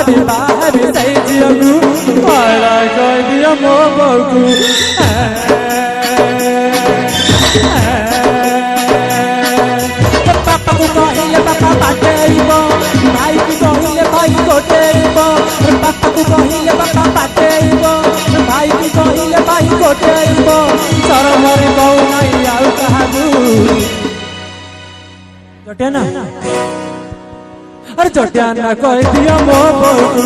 बाहरी बाहरी सही जियगु भाड़ा कह दिया मो बहू बापा को कहले बापा बाटेब भाई को कहले भाई गोटेब बापा को कहले बापा बाटेब भाई को कहले भाई गोटेब चरमर कहू नहीं आउ कहागु जटिया ना अरे जटिया ना कह दिया मो बहू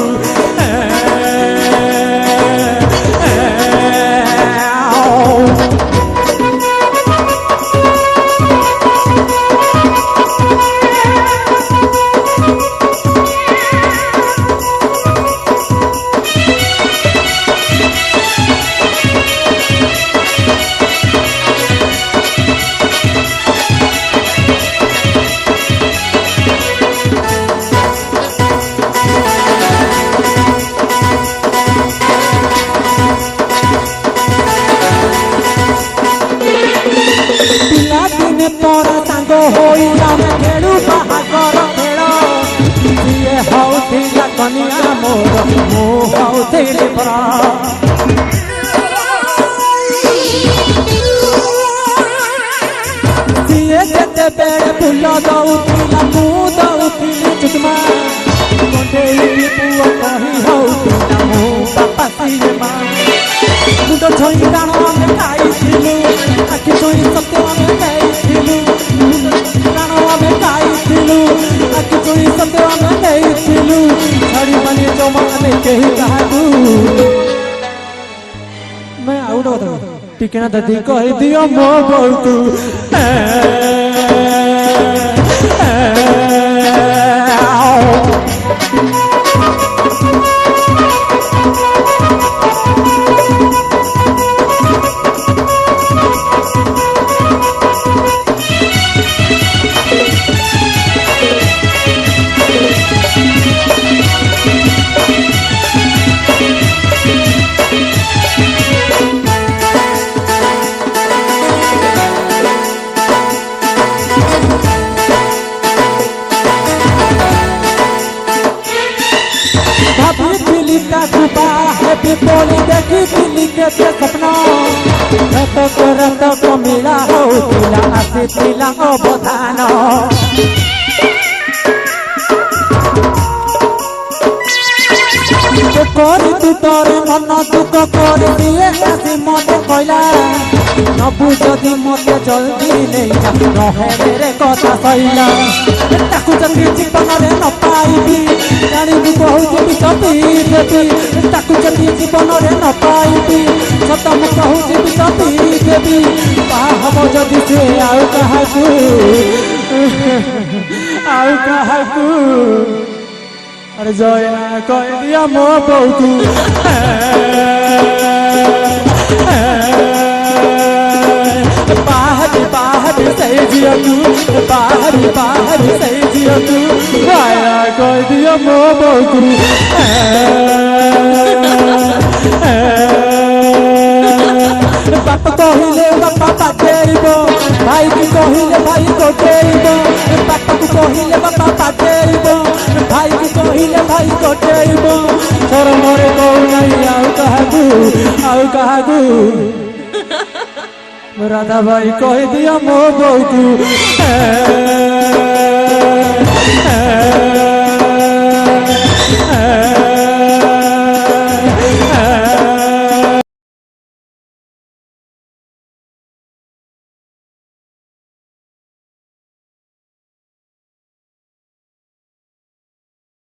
तोरा सांग होई हम खेलू बाहागर खेल सीए हौथिला कनिया मोर मो हौथिली परा सीए जेते बेड़े फूल दउथिला मु दउथिली चुकमा कोठेली पुआ कही हौथिला मो बापा सीए मा मुंड छोई दाण में खाइथिलु आखि छोई सत्य में खाइथिलु दाण में खाइथिलु आखि छोई सत्य में खाइथिलु छड़ी बनी जमाने केही काहू मैं आउट बता टिकना ददी कह दियो मो बहू बोली देखी दिल्ली के सपना रत को मिला हो तिला आसी तिला अवधान कर तू तोरे मन दुख कर दिए आसी मत कहला नबु जदि मत जल्दी नहीं जा रहे मेरे कथा सैला ताकू जदि जीवन रे न पाइबी जानिबू कहू सती देवी ताकू जदि जीवन रे न पाइबी सत मु कहू सती देवी हम जदि से आउ कहाकू अरे जया कह दिया मो बहू बाहरी बाहरी सही जियगु बाहरी बाहरी सही जियगु भाया कह दिया मो बहू बाप कहले बापा बाटेब भाई को कहले भाई गोटेब बाप को कहले बापा बाटेब भाई को कहले भाई गोटेब छोर मोरे कहू नहीं आउ कहागु राधा भाई कह दिया मो बहू